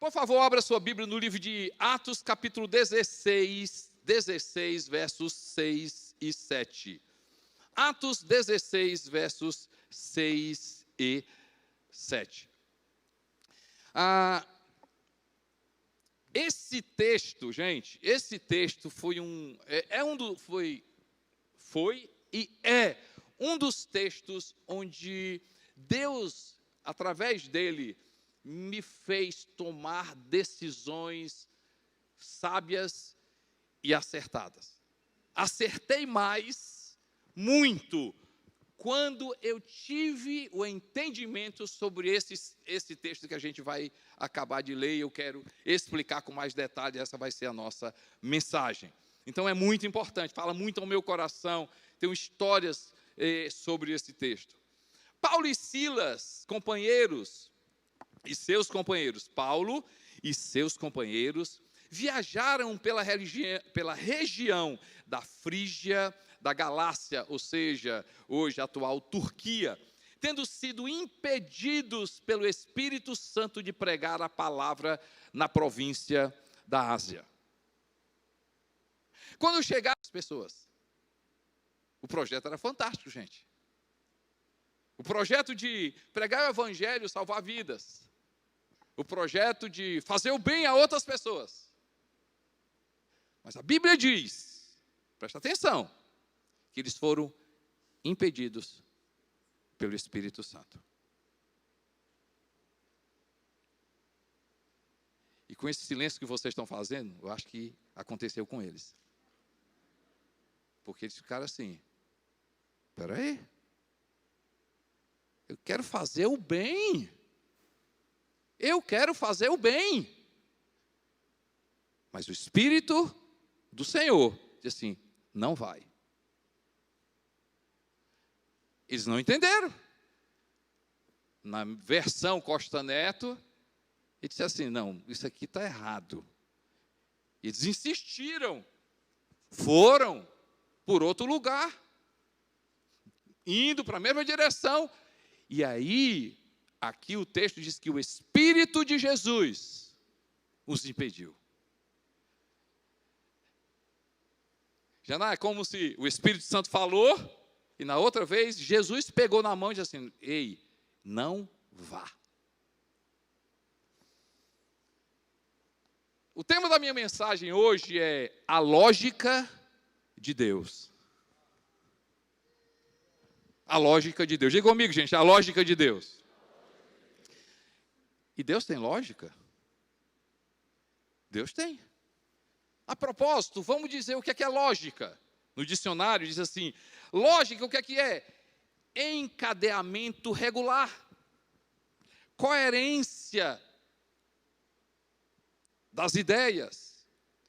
Por favor, abra sua Bíblia no livro de Atos, capítulo 16, versos 6 e 7. Atos 16, versos 6 e 7. Esse texto, gente, esse texto foi um dos textos onde Deus, através dele, me fez tomar decisões sábias e acertadas. Acertei mais, muito, quando eu tive o entendimento sobre esse texto que a gente vai acabar de ler, eu quero explicar com mais detalhe, essa vai ser a nossa mensagem. Então é muito importante, fala muito ao meu coração, tenho histórias sobre esse texto. Paulo e Silas, companheiros, e seus companheiros, Paulo e seus companheiros, viajaram pela região da Frígia, da Galácia, ou seja, hoje a atual Turquia, tendo sido impedidos pelo Espírito Santo de pregar a palavra na província da Ásia. Quando chegaram as pessoas, o projeto era fantástico, gente. O projeto de pregar o evangelho, salvar vidas. O projeto de fazer o bem a outras pessoas. Mas a Bíblia diz, presta atenção, que eles foram impedidos pelo Espírito Santo. E com esse silêncio que vocês estão fazendo, eu acho que aconteceu com eles. Porque eles ficaram assim, espera aí, eu quero fazer o bem. Eu quero fazer o bem. Mas o Espírito do Senhor diz assim, não vai. Eles não entenderam. Na versão Costa Neto, ele disse assim, não, isso aqui está errado. Eles insistiram, foram por outro lugar, indo para a mesma direção. E aí, aqui o texto diz que o Espírito de Jesus os impediu. Já não é como se o Espírito Santo falou, e na outra vez, Jesus pegou na mão e disse assim, ei, não vá. O tema da minha mensagem hoje é a lógica de Deus. A lógica de Deus. Diga comigo, gente, a lógica de Deus. E Deus tem lógica? Deus tem. A propósito, vamos dizer o que é lógica. No dicionário diz assim, lógica, o que é? Encadeamento regular. Coerência das ideias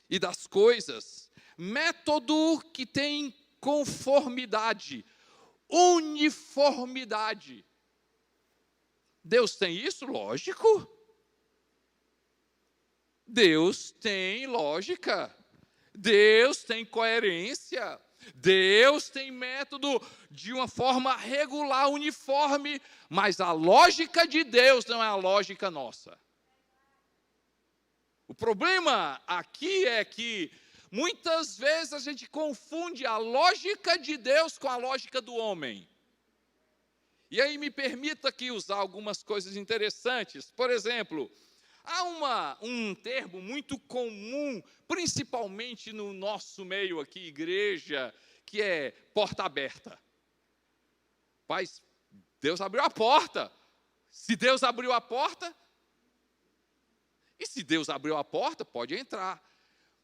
e das coisas. Método que tem conformidade, uniformidade. Deus tem isso? Lógico. Deus tem lógica. Deus tem coerência. Deus tem método de uma forma regular, uniforme. Mas a lógica de Deus não é a lógica nossa. O problema aqui é que muitas vezes a gente confunde a lógica de Deus com a lógica do homem. E aí me permita aqui usar algumas coisas interessantes. Por exemplo, há um termo muito comum, principalmente no nosso meio aqui, igreja, que é porta aberta. Mas Deus abriu a porta. Se Deus abriu a porta, e se Deus abriu a porta, pode entrar.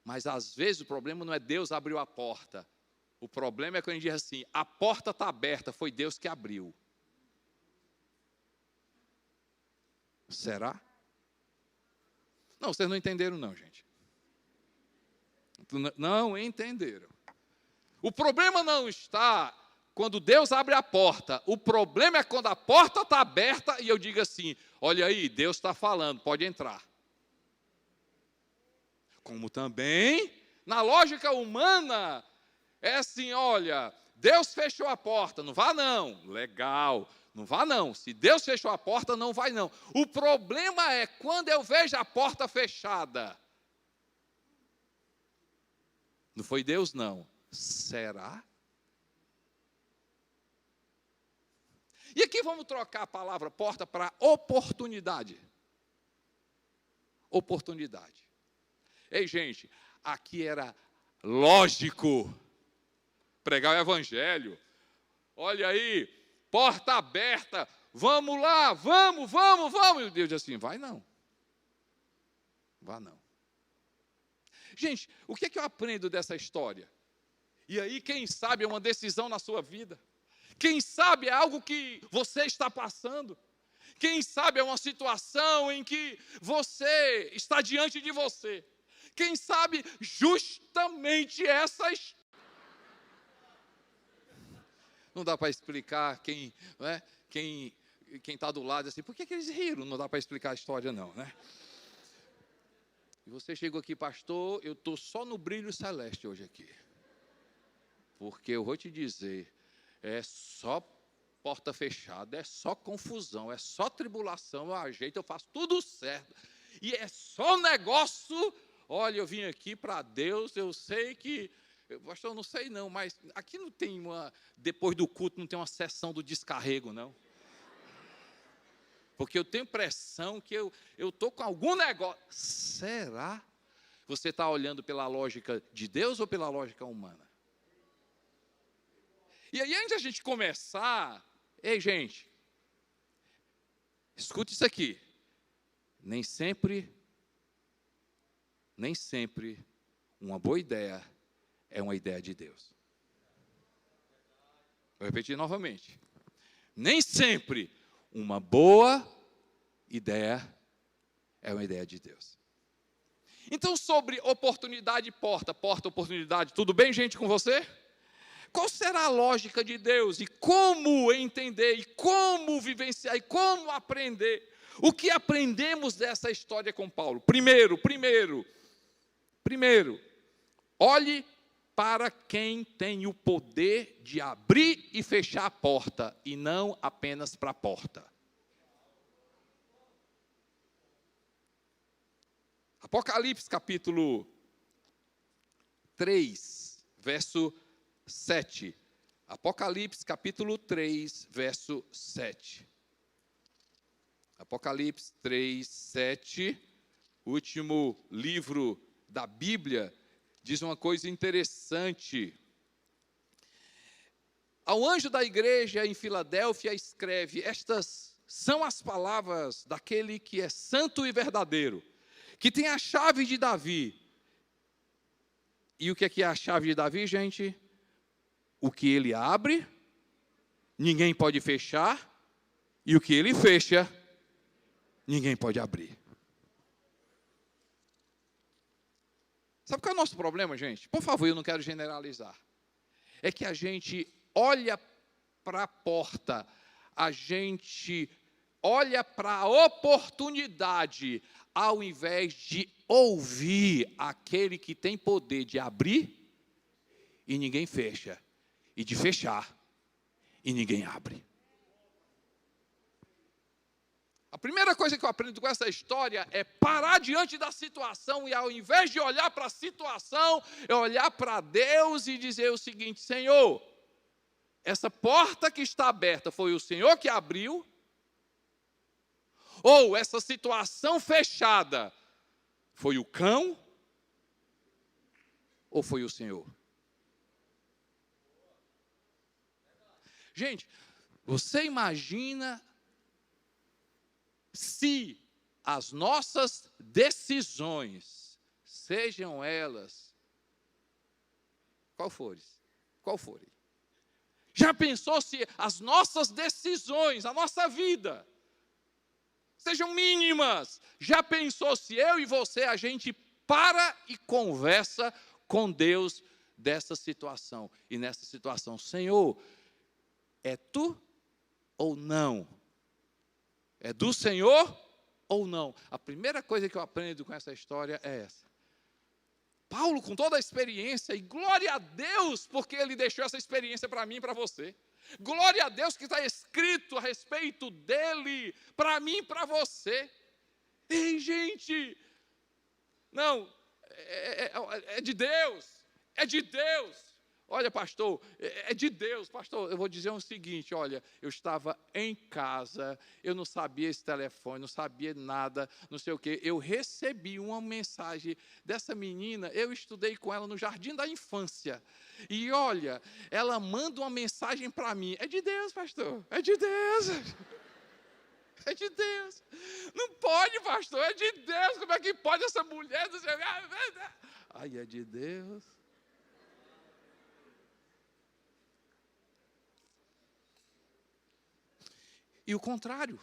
Mas às vezes o problema não é Deus abriu a porta. O problema é quando a gente diz assim, a porta está aberta, foi Deus que abriu. Será? Não, vocês não entenderam não, gente. Não entenderam. O problema não está quando Deus abre a porta. O problema é quando a porta está aberta e eu digo assim, olha aí, Deus está falando, pode entrar. Como também, na lógica humana, é assim, olha, Deus fechou a porta, não vá não, legal. Não vá não. Se Deus fechou a porta, não vai não. O problema é quando eu vejo a porta fechada. Não foi Deus, não. Será? E aqui vamos trocar a palavra porta para oportunidade. Oportunidade. Ei, gente, aqui era lógico pregar o evangelho. Olha aí, porta aberta, vamos lá, vamos. E Deus diz assim, vai não. Vá não. Gente, o que é que eu aprendo dessa história? E aí, quem sabe é uma decisão na sua vida. Quem sabe é algo que você está passando. Quem sabe é uma situação em que você está diante de você. Quem sabe justamente essa história. Não dá para explicar quem está do lado assim, por que eles riram? Não dá para explicar a história não, né? E você chegou aqui, pastor, eu estou só no brilho celeste hoje aqui. Porque eu vou te dizer, é só porta fechada, é só confusão, é só tribulação, eu ajeito, eu faço tudo certo. E é só negócio, olha, eu vim aqui para Deus, eu sei que, pastor, eu não sei não, mas aqui não tem depois do culto, não tem uma sessão do descarrego, não. Porque eu tenho impressão que eu estou com algum negócio. Será? Você está olhando pela lógica de Deus ou pela lógica humana? E aí, antes de a gente começar, ei, gente, escute isso aqui. Nem sempre uma boa ideia é uma ideia de Deus. Vou repetir novamente. Nem sempre uma boa ideia é uma ideia de Deus. Então, sobre oportunidade, porta, oportunidade, tudo bem, gente, com você? Qual será a lógica de Deus? E como entender? E como vivenciar? E como aprender? O que aprendemos dessa história com Paulo? Primeiro, olhe para quem tem o poder de abrir e fechar a porta, e não apenas para a porta. Apocalipse capítulo 3, verso 7. Apocalipse capítulo 3, verso 7. Apocalipse 3, 7, último livro da Bíblia, diz uma coisa interessante. Ao anjo da igreja em Filadélfia escreve, estas são as palavras daquele que é santo e verdadeiro, que tem a chave de Davi. E o que é a chave de Davi, gente? O que ele abre, ninguém pode fechar, e o que ele fecha, ninguém pode abrir. Sabe qual é o nosso problema, gente? Por favor, eu não quero generalizar. É que a gente olha para a porta, a gente olha para a oportunidade, ao invés de ouvir aquele que tem poder de abrir, e ninguém fecha, e de fechar, e ninguém abre. A primeira coisa que eu aprendo com essa história é parar diante da situação e, ao invés de olhar para a situação, é olhar para Deus e dizer o seguinte: Senhor, essa porta que está aberta foi o Senhor que abriu? Ou essa situação fechada foi o cão? Ou foi o Senhor? Gente, você imagina se as nossas decisões, sejam elas qual forem, já pensou se as nossas decisões, a nossa vida, sejam mínimas, já pensou se eu e você, a gente para e conversa com Deus dessa situação, e nessa situação, Senhor, é tu ou não? É do Senhor ou não? A primeira coisa que eu aprendo com essa história é essa. Paulo, com toda a experiência, e glória a Deus, porque ele deixou essa experiência para mim e para você. Glória a Deus que está escrito a respeito dele, para mim e para você. Ei, gente, não, é de Deus, é de Deus. Olha, pastor, é de Deus. Pastor, eu vou dizer o seguinte, olha, eu estava em casa, eu não sabia esse telefone, não sabia nada, não sei o quê. Eu recebi uma mensagem dessa menina, eu estudei com ela no jardim da infância. E olha, ela manda uma mensagem para mim. É de Deus, pastor, é de Deus. É de Deus. Não pode, pastor, é de Deus. Como é que pode essa mulher? Ai, é de Deus. E o contrário.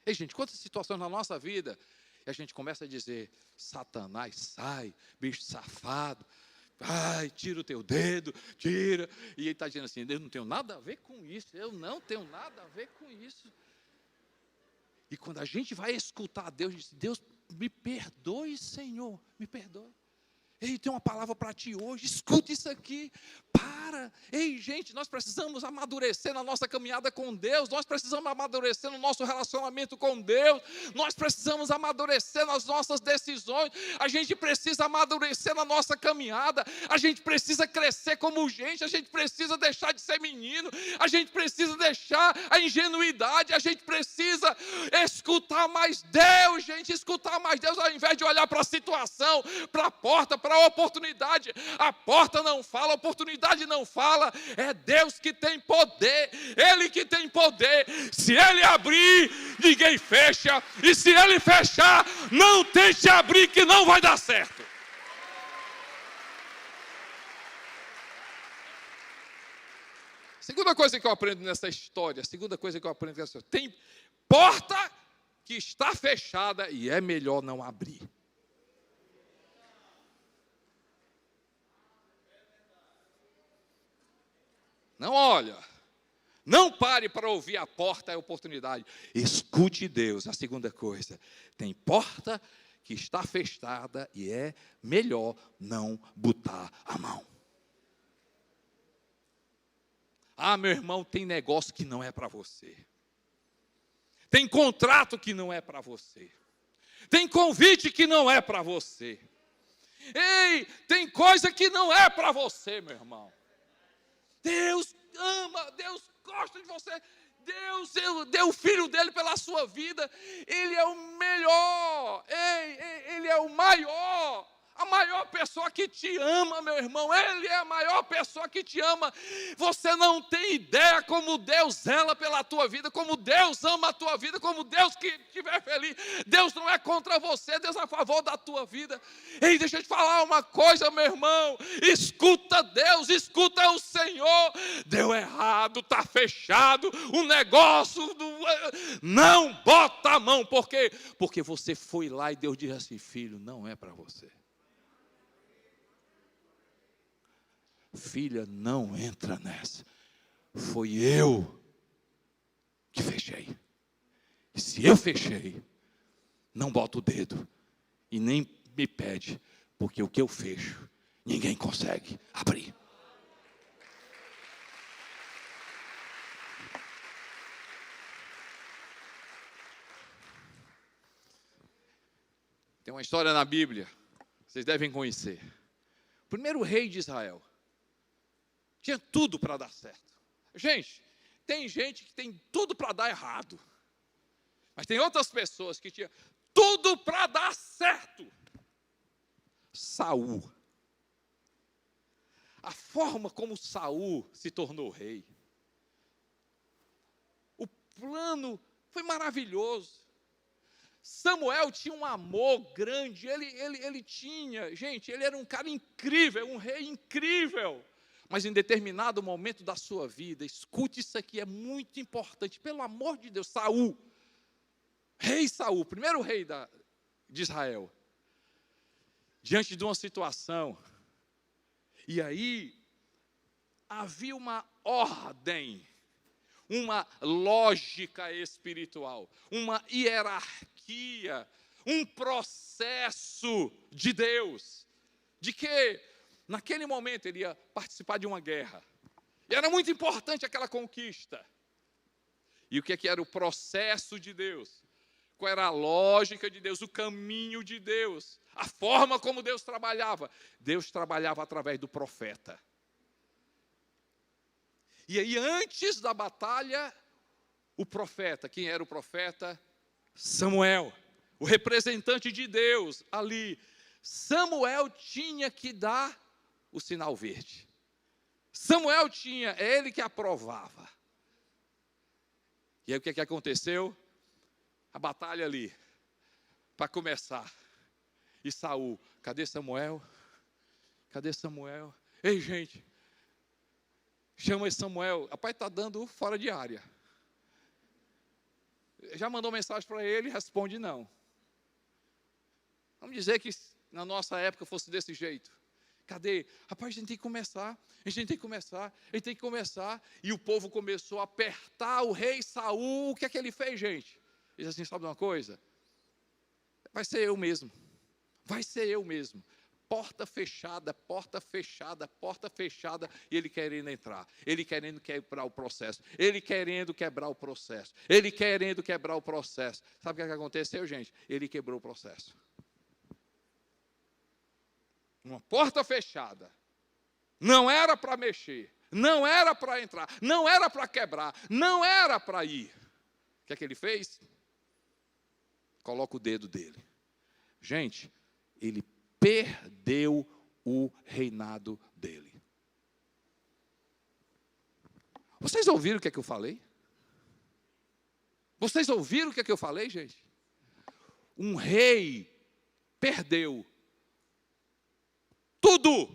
Ei, gente, quantas situações na nossa vida e a gente começa a dizer: Satanás, sai, bicho safado, ai, tira o teu dedo, tira. E ele está dizendo assim: eu não tenho nada a ver com isso, eu não tenho nada a ver com isso. E quando a gente vai escutar Deus, diz: Deus, me perdoe, Senhor, me perdoe. Ei, tem uma palavra para ti hoje, escuta isso aqui, para. Ei, gente, nós precisamos amadurecer na nossa caminhada com Deus, nós precisamos amadurecer no nosso relacionamento com Deus, nós precisamos amadurecer nas nossas decisões, a gente precisa amadurecer na nossa caminhada, a gente precisa crescer como gente, a gente precisa deixar de ser menino, a gente precisa deixar a ingenuidade, a gente precisa escutar mais Deus, gente, escutar mais Deus, ao invés de olhar para a situação, para a porta, para a oportunidade. A porta não fala, a oportunidade não fala, é Deus que tem poder, Ele que tem poder. Se Ele abrir, ninguém fecha, e se Ele fechar, não tente abrir que não vai dar certo. Segunda coisa que eu aprendo nessa história, tem porta que está fechada e é melhor não abrir. Não olha, não pare para ouvir a porta, é a oportunidade. Escute Deus. A segunda coisa, tem porta que está fechada e é melhor não botar a mão. Ah, meu irmão, tem negócio que não é para você. Tem contrato que não é para você. Tem convite que não é para você. Ei, tem coisa que não é para você, meu irmão. Deus ama, Deus gosta de você, Deus deu o Filho dele pela sua vida, Ele é o melhor, Ele é o maior, a maior pessoa que te ama, meu irmão, Ele é a maior pessoa que te ama. Você não tem ideia como Deus zela pela tua vida, como Deus ama a tua vida, como Deus que estiver feliz. Deus não é contra você, Deus é a favor da tua vida. Ei, deixa eu te falar uma coisa, meu irmão, escuta Deus, escuta o Senhor. Deu errado, está fechado, o negócio, não bota a mão, por quê? Porque você foi lá e Deus disse assim: filho, não é para você. Filha, não entra nessa. Foi eu que fechei. E se eu fechei, não bota o dedo e nem me pede, porque o que eu fecho, ninguém consegue abrir. Tem uma história na Bíblia, vocês devem conhecer. O primeiro rei de Israel tinha tudo para dar certo. Gente, tem gente que tem tudo para dar errado. Mas tem outras pessoas que tinham tudo para dar certo. Saul. A forma como Saul se tornou rei. O plano foi maravilhoso. Samuel tinha um amor grande. Ele tinha, gente, ele era um cara incrível, um rei incrível. Mas em determinado momento da sua vida, escute isso aqui, é muito importante, pelo amor de Deus, Saul, rei Saul, primeiro rei de Israel, diante de uma situação, e aí havia uma ordem, uma lógica espiritual, uma hierarquia, um processo processo de Deus, de que naquele momento ele ia participar de uma guerra. E era muito importante aquela conquista. E o que era o processo de Deus? Qual era a lógica de Deus, o caminho de Deus, a forma como Deus trabalhava? Deus trabalhava através do profeta. E aí, antes da batalha, o profeta, quem era o profeta? Samuel, o representante de Deus ali. Samuel tinha que dar o sinal verde. Samuel tinha, é ele que aprovava. E aí o que aconteceu? A batalha ali, para começar. E Saul, cadê Samuel? Cadê Samuel? Ei, gente, chama esse Samuel. Rapaz, está dando fora de área. Já mandou mensagem para ele, responde não. Vamos dizer que na nossa época fosse desse jeito. Cadê? Rapaz, a gente tem que começar, a gente tem que começar, a gente tem que começar. E o povo começou a apertar o rei Saul. O que é que ele fez, gente? Ele disse assim, sabe uma coisa? Vai ser eu mesmo. Vai ser eu mesmo. Porta fechada, porta fechada, porta fechada. E ele querendo entrar. Ele querendo quebrar o processo. Ele querendo quebrar o processo. Ele querendo quebrar o processo. Sabe o que aconteceu, gente? Ele quebrou o processo. Uma porta fechada. Não era para mexer. Não era para entrar. Não era para quebrar. Não era para ir. O que é que ele fez? Coloca o dedo dele. Gente, ele perdeu o reinado dele. Vocês ouviram o que é que eu falei? Vocês ouviram o que é que eu falei, gente? Um rei perdeu tudo.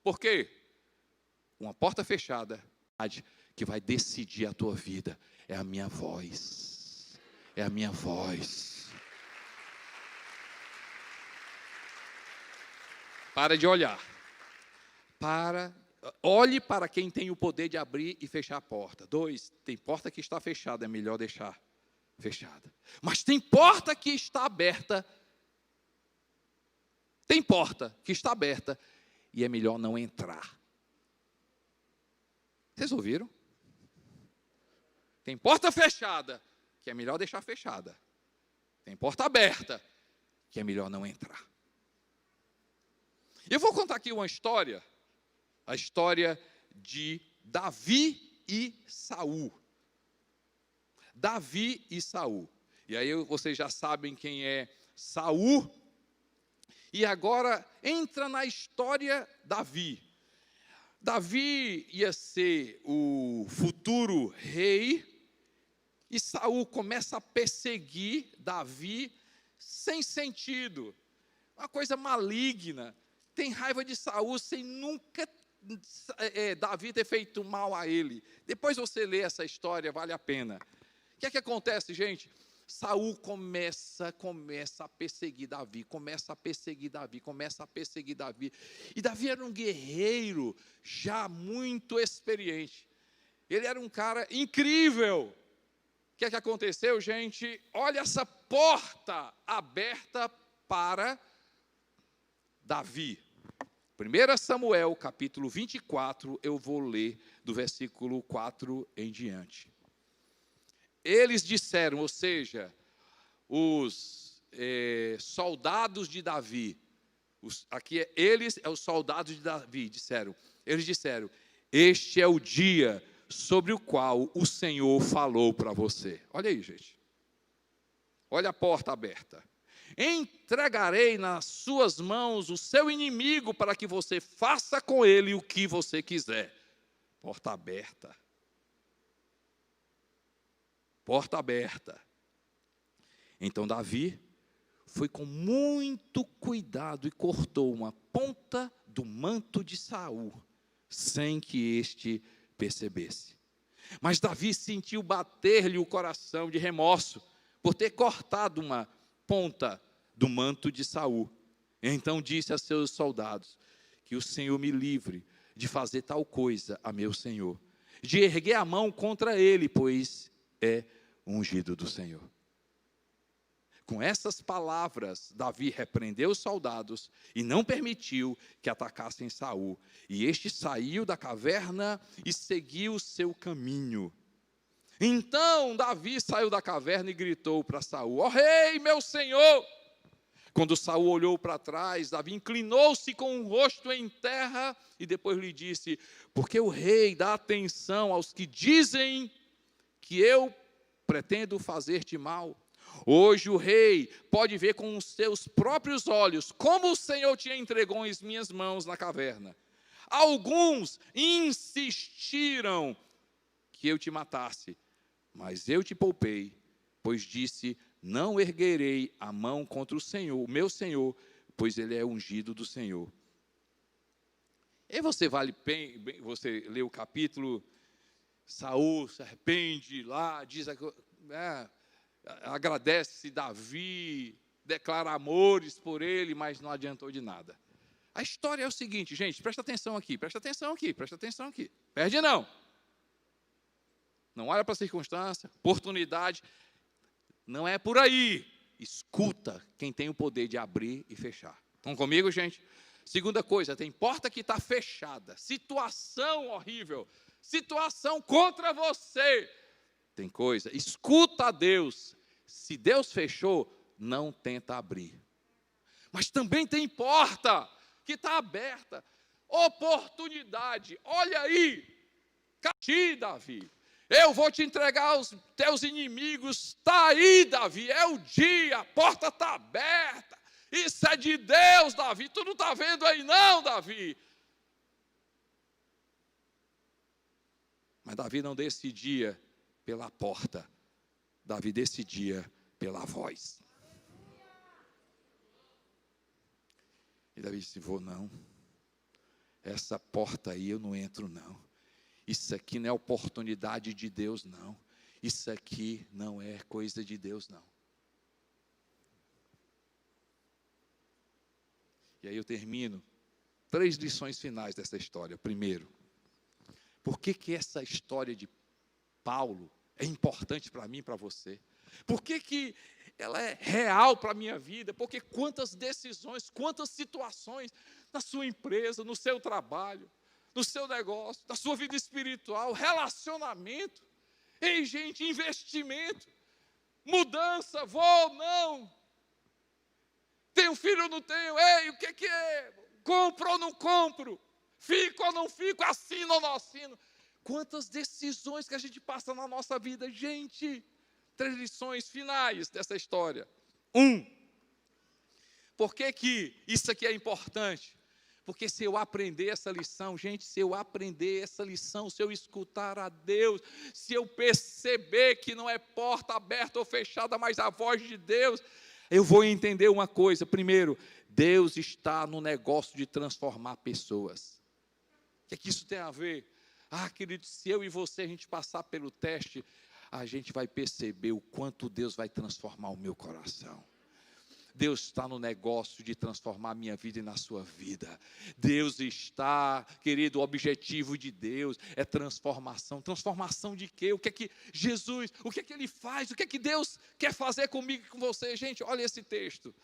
Por quê? Uma porta fechada que vai decidir a tua vida. É a minha voz. É a minha voz. Para de olhar. Olhe para quem tem o poder de abrir e fechar a porta. 2, tem porta que está fechada, é melhor deixar fechada. Mas tem porta que está aberta. Tem porta que está aberta e é melhor não entrar. Vocês ouviram? Tem porta fechada que é melhor deixar fechada. Tem porta aberta que é melhor não entrar. Eu vou contar aqui uma história, a história de Davi e Saul. Davi e Saul. E aí vocês já sabem quem é Saul. E agora entra na história Davi. Davi ia ser o futuro rei e Saul começa a perseguir Davi sem sentido. Uma coisa maligna. Tem raiva de Saul sem nunca Davi ter feito mal a ele. Depois você lê essa história, vale a pena. O que é que acontece, gente? Saul começa a perseguir Davi, começa a perseguir Davi. E Davi era um guerreiro já muito experiente. Ele era um cara incrível. O que é que aconteceu, gente? Olha essa porta aberta para Davi. 1 Samuel, capítulo 24, eu vou ler do versículo 4 em diante. Eles disseram, ou seja, os soldados de Davi, eles são os soldados de Davi, eles disseram, este é o dia sobre o qual o Senhor falou para você. Olha aí, gente. Olha a porta aberta. Entregarei nas suas mãos o seu inimigo para que você faça com ele o que você quiser. Porta aberta. Porta aberta. Então Davi foi com muito cuidado e cortou uma ponta do manto de Saul, sem que este percebesse. Mas Davi sentiu bater-lhe o coração de remorso por ter cortado uma ponta do manto de Saul. Então disse a seus soldados, que o Senhor me livre de fazer tal coisa a meu Senhor, de erguer a mão contra ele, pois é ungido do Senhor. Com essas palavras, Davi repreendeu os soldados e não permitiu que atacassem Saul. E este saiu da caverna e seguiu o seu caminho. Então Davi saiu da caverna e gritou para Saul: ó rei, meu senhor! Quando Saul olhou para trás, Davi inclinou-se com o rosto em terra e depois lhe disse: porque o rei dá atenção aos que dizem que eu pretendo fazer-te mal? Hoje o rei pode ver com os seus próprios olhos como o Senhor te entregou em minhas mãos na caverna. Alguns insistiram que eu te matasse, mas eu te poupei, pois disse: não erguerei a mão contra o Senhor, o meu Senhor, pois ele é ungido do Senhor. E você você lê o capítulo, Saul se arrepende lá, diz, agradece Davi, declara amores por ele, mas não adiantou de nada. A história é o seguinte, gente, presta atenção aqui, presta atenção aqui, presta atenção aqui. Perde não. Não olha para a circunstância, oportunidade. Não é por aí. Escuta quem tem o poder de abrir e fechar. Estão comigo, gente? Segunda coisa, tem porta que está fechada. Situação horrível. Situação contra você. Tem coisa, escuta a Deus. Se Deus fechou, não tenta abrir. Mas também tem porta que está aberta. Oportunidade. Olha aí. Cati, Davi. Eu vou te entregar aos teus inimigos. Está aí, Davi, é o dia, a porta está aberta. Isso é de Deus, Davi. Tu não está vendo aí não, Davi. Mas Davi não decidia pela porta. Davi decidia pela voz. E Davi disse: vou não. Essa porta aí eu não entro não. Isso aqui não é oportunidade de Deus, não. Isso aqui não é coisa de Deus, não. E aí eu termino. 3 lições finais dessa história. Primeiro, por que essa história de Paulo é importante para mim e para você? Por que ela é real para a minha vida? Porque quantas decisões, quantas situações na sua empresa, no seu trabalho, no seu negócio, na sua vida espiritual, relacionamento, ei gente, investimento, mudança, vou, não, tenho filho ou não tenho, ei, o que é, compro ou não compro, fico ou não fico, assino ou não assino, quantas decisões que a gente passa na nossa vida, gente. 3 lições finais dessa história. 1, por que isso aqui é importante? Porque se eu aprender essa lição, gente, se eu aprender essa lição, se eu escutar a Deus, se eu perceber que não é porta aberta ou fechada, mas a voz de Deus, eu vou entender uma coisa. Primeiro, Deus está no negócio de transformar pessoas. O que é que isso tem a ver? Querido, se eu e você, a gente passar pelo teste, a gente vai perceber o quanto Deus vai transformar o meu coração. Deus está no negócio de transformar a minha vida e na sua vida. Deus está, querido, o objetivo de Deus é transformação. Transformação de quê? O que é que Jesus, o que é que Ele faz? O que é que Deus quer fazer comigo e com você? Gente, olha esse texto.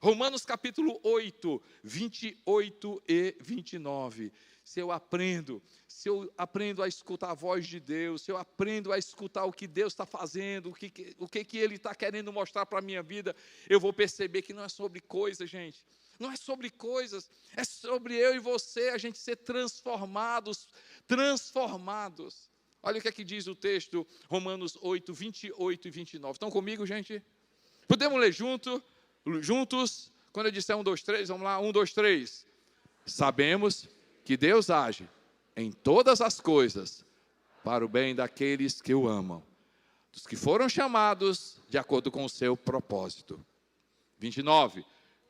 Romanos capítulo 8, 28 e 29. Se eu aprendo a escutar a voz de Deus, se eu aprendo a escutar o que Deus está fazendo, o que Ele está querendo mostrar para a minha vida, eu vou perceber que não é sobre coisas, gente. Não é sobre coisas, é sobre eu e você, a gente ser transformados. Olha o que é que diz o texto, Romanos 8, 28 e 29. Estão comigo, gente? Podemos ler juntos? Quando eu disser 1, 2, 3, vamos lá, 1, 2, 3. Sabemos que Deus age em todas as coisas para o bem daqueles que o amam, dos que foram chamados de acordo com o seu propósito. 29.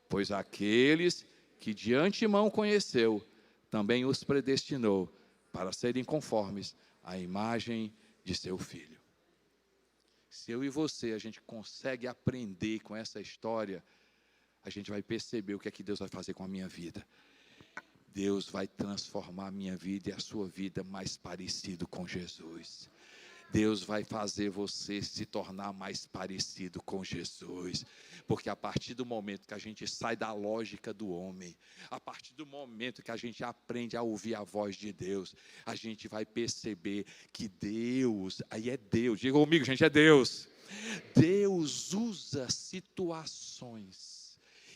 Pois aqueles que de antemão conheceu, também os predestinou para serem conformes à imagem de seu Filho. Se eu e você, a gente consegue aprender com essa história, a gente vai perceber o que é que Deus vai fazer com a minha vida. Deus vai transformar a minha vida e a sua vida mais parecido com Jesus. Deus vai fazer você se tornar mais parecido com Jesus. Porque a partir do momento que a gente sai da lógica do homem, a partir do momento que a gente aprende a ouvir a voz de Deus, a gente vai perceber que Deus, aí é Deus, diga comigo, gente, é Deus. Deus usa situações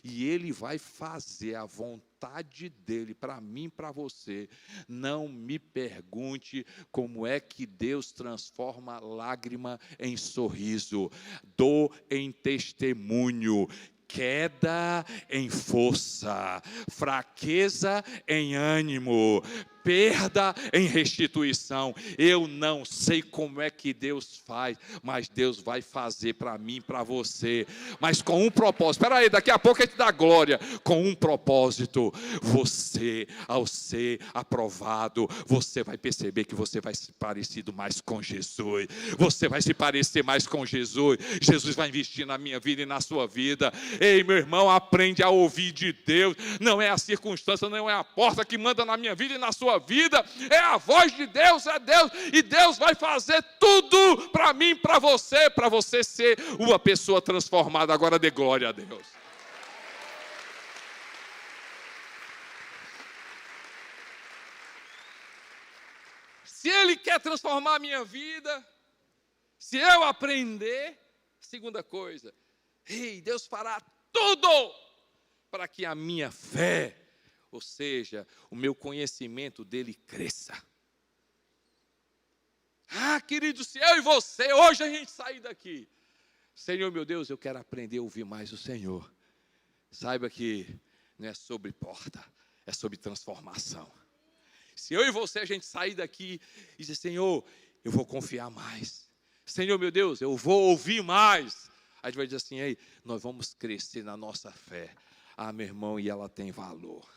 e Ele vai fazer a vontade dEle para mim, para você. Não me pergunte como é que Deus transforma lágrima em sorriso, dor em testemunho, queda em força, fraqueza em ânimo, perda em restituição. Eu não sei como é que Deus faz, mas Deus vai fazer para mim, para você, mas com um propósito. Espera aí, daqui a pouco Ele te dá glória. Com um propósito: você, ao ser aprovado, você vai perceber que você vai se parecido mais com Jesus. Você vai se parecer mais com Jesus. Jesus vai investir na minha vida e na sua vida. Ei, meu irmão, aprende a ouvir de Deus. Não é a circunstância, não é a porta que manda na minha vida e na sua vida, é a voz de Deus, é Deus, e Deus vai fazer tudo para mim, para você ser uma pessoa transformada. Agora dê glória a Deus. Se Ele quer transformar a minha vida, se eu aprender, segunda coisa, Deus fará tudo para que a minha fé, ou seja, o meu conhecimento dele cresça. Querido, se eu e você, hoje a gente sair daqui, Senhor meu Deus, eu quero aprender a ouvir mais o Senhor. Saiba que não é sobre porta, é sobre transformação. Se eu e você a gente sair daqui e dizer, Senhor, eu vou confiar mais. Senhor meu Deus, eu vou ouvir mais. A gente vai dizer assim, ei, nós vamos crescer na nossa fé. Meu irmão, e ela tem valor.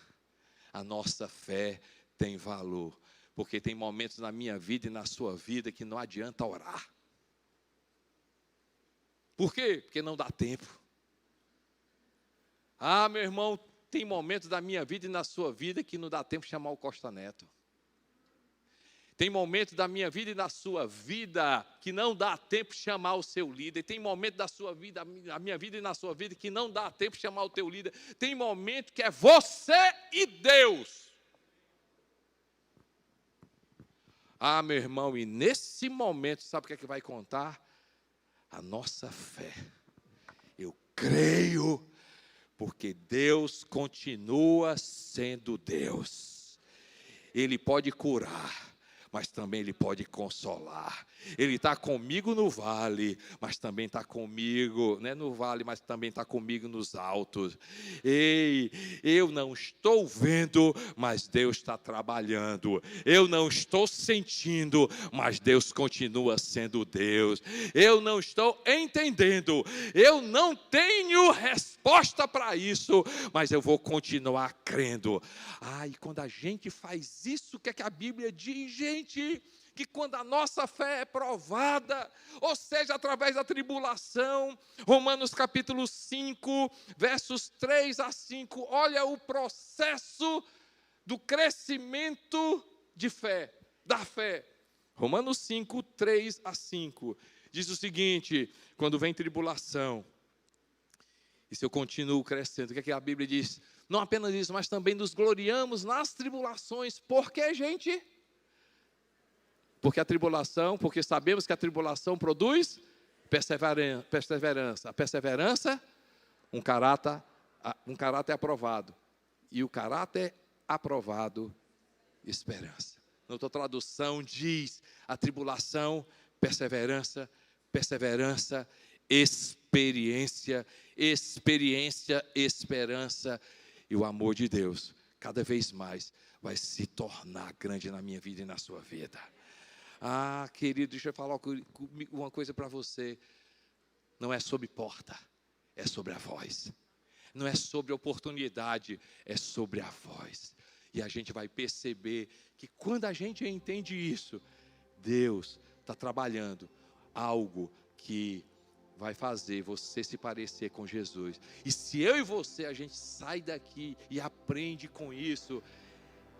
A nossa fé tem valor, porque tem momentos na minha vida e na sua vida que não adianta orar. Por quê? Porque não dá tempo. Meu irmão, tem momentos da minha vida e na sua vida que não dá tempo de chamar o Costa Neto. Tem momentos da minha vida e da sua vida que não dá tempo de chamar o seu líder. Tem momentos da sua vida, da minha vida e na sua vida que não dá tempo de chamar o teu líder. Tem momento que é você e Deus. Meu irmão, e nesse momento, sabe o que é que vai contar? A nossa fé. Eu creio, porque Deus continua sendo Deus. Ele pode curar, mas também Ele pode consolar. Ele está comigo no vale, mas também está comigo, não é no vale, mas também está comigo nos altos. Ei, eu não estou vendo, mas Deus está trabalhando. Eu não estou sentindo, mas Deus continua sendo Deus. Eu não estou entendendo, eu não tenho resposta para isso, mas eu vou continuar crendo. E quando a gente faz isso, o que é que a Bíblia diz, gente? Que quando a nossa fé é provada, ou seja, através da tribulação, Romanos capítulo 5, versos 3 a 5, olha o processo do crescimento de fé, da fé. Romanos 5, 3 a 5, diz o seguinte: quando vem tribulação, e se eu continuo crescendo, o que é que a Bíblia diz? Não apenas isso, mas também nos gloriamos nas tribulações. Por quê, gente? Porque sabemos que a tribulação produz perseverança. A perseverança, um caráter aprovado. E o caráter aprovado, esperança. Na outra tradução diz, a tribulação, perseverança, experiência, esperança. E o amor de Deus, cada vez mais, vai se tornar grande na minha vida e na sua vida. Querido, deixa eu falar uma coisa para você. Não é sobre porta, é sobre a voz. Não é sobre oportunidade, é sobre a voz. E a gente vai perceber que quando a gente entende isso, Deus está trabalhando algo que vai fazer você se parecer com Jesus. E se eu e você, a gente sai daqui e aprende com isso,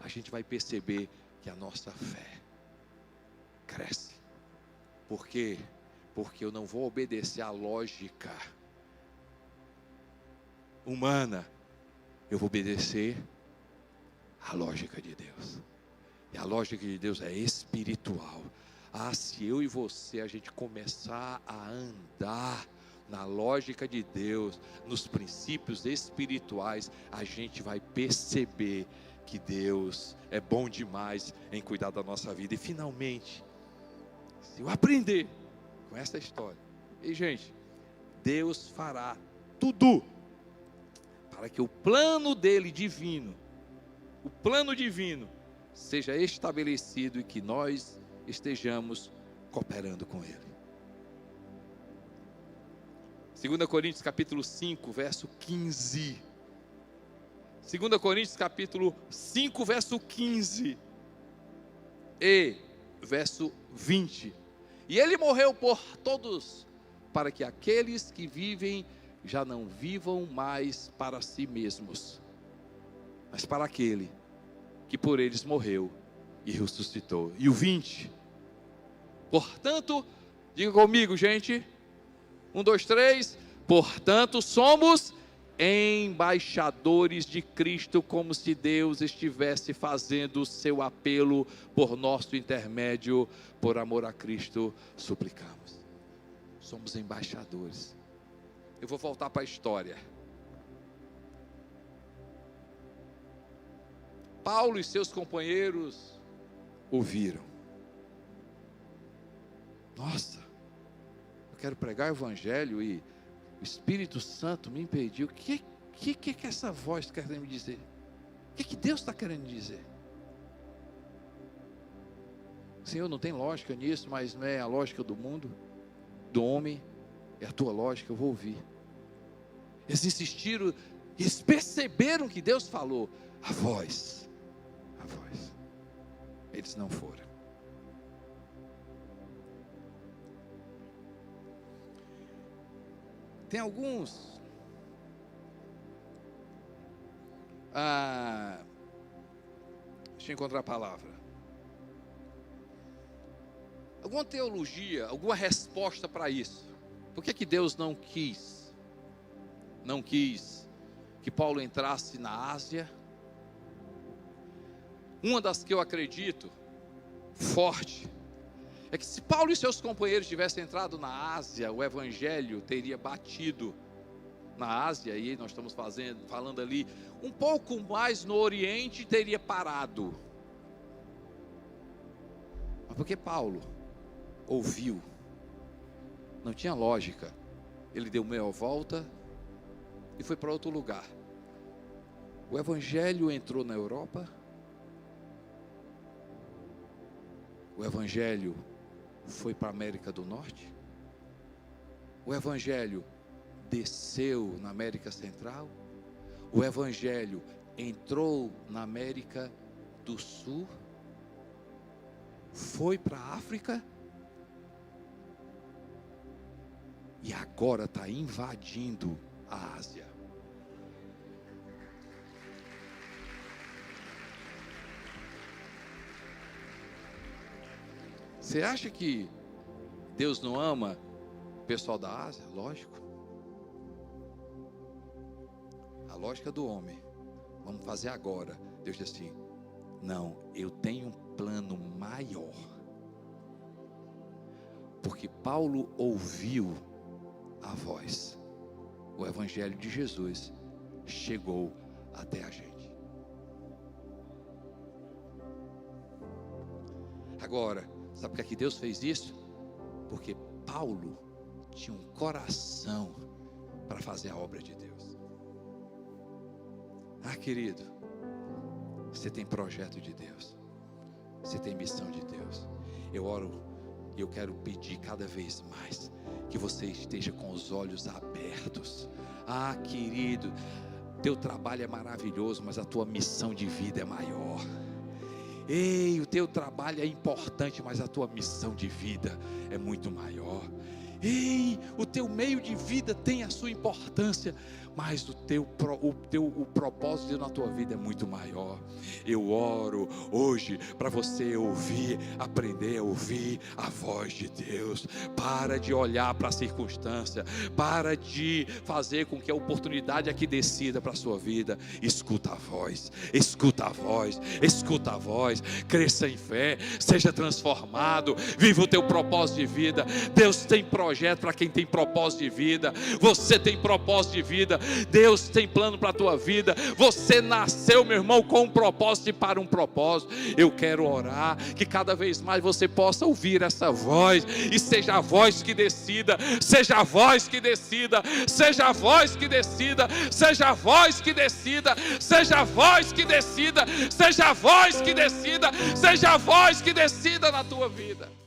a gente vai perceber que a nossa fé cresce. Por quê? Porque eu não vou obedecer à lógica humana, eu vou obedecer à lógica de Deus. E a lógica de Deus é espiritual. Se eu e você, a gente começar a andar na lógica de Deus, nos princípios espirituais, a gente vai perceber que Deus é bom demais em cuidar da nossa vida. E finalmente, se eu aprender com essa história, e gente, Deus fará tudo para que o plano dele divino, seja estabelecido e que nós estejamos cooperando com ele. 2 Coríntios capítulo 5, verso 15. 2 Coríntios capítulo 5, verso 15 e verso 20. E ele morreu por todos, para que aqueles que vivem já não vivam mais para si mesmos, mas para aquele que por eles morreu e ressuscitou. E o 20. Portanto, diga comigo, gente. 1, 2, 3. Portanto, somos embaixadores de Cristo, como se Deus estivesse fazendo o seu apelo por nosso intermédio. Por amor a Cristo, suplicamos. Somos embaixadores. Eu vou voltar para a história. Paulo e seus companheiros ouviram. Nossa, eu quero pregar o evangelho e o Espírito Santo me impediu. O que essa voz está querendo me dizer? O que Deus está querendo dizer? Senhor, não tem lógica nisso, mas não é a lógica do mundo, do homem, é a tua lógica, eu vou ouvir. Eles insistiram, eles perceberam que Deus falou, a voz. Eles não foram. Tem alguns deixa eu encontrar a palavra. Alguma teologia, alguma resposta para isso? Por que Deus não quis que Paulo entrasse na Ásia? Uma das que eu acredito forte é que se Paulo e seus companheiros tivessem entrado na Ásia, o evangelho teria batido na Ásia, e nós estamos falando ali um pouco mais no Oriente, teria parado. Mas porque Paulo ouviu, não tinha lógica, ele deu meia volta e foi para outro lugar. O evangelho entrou na Europa, o evangelho foi para a América do Norte, o evangelho desceu na América Central, o evangelho entrou na América do Sul, foi para a África e agora está invadindo a Ásia. Você acha que Deus não ama o pessoal da Ásia? Lógico. A lógica do homem, vamos fazer agora. Deus diz assim, não, eu tenho um plano maior. Porque Paulo ouviu a voz. O evangelho de Jesus chegou até a gente. Agora, sabe por que Deus fez isso? Porque Paulo tinha um coração para fazer a obra de Deus. Querido, você tem projeto de Deus, você tem missão de Deus. Eu oro e eu quero pedir cada vez mais que você esteja com os olhos abertos. Querido, teu trabalho é maravilhoso, mas a tua missão de vida é maior. Ei, o teu trabalho é importante, mas a tua missão de vida é muito maior. Ei, o teu meio de vida tem a sua importância, mas o propósito de Deus na tua vida é muito maior. Eu oro hoje para você aprender a ouvir a voz de Deus. Para de olhar para a circunstância, para de fazer com que a oportunidade aqui decida para a sua vida. Escuta a voz, escuta a voz, escuta a voz. Cresça em fé, seja transformado, viva o teu propósito de vida. Deus tem projeto para quem tem propósito de vida. Você tem propósito de vida. Deus tem plano para a tua vida. Você nasceu, meu irmão, com um propósito e para um propósito. Eu quero orar que cada vez mais você possa ouvir essa voz, e seja a voz que decida, seja a voz que decida, seja a voz que decida, seja a voz que decida, seja a voz que decida, seja a voz que decida, seja a voz que decida na tua vida.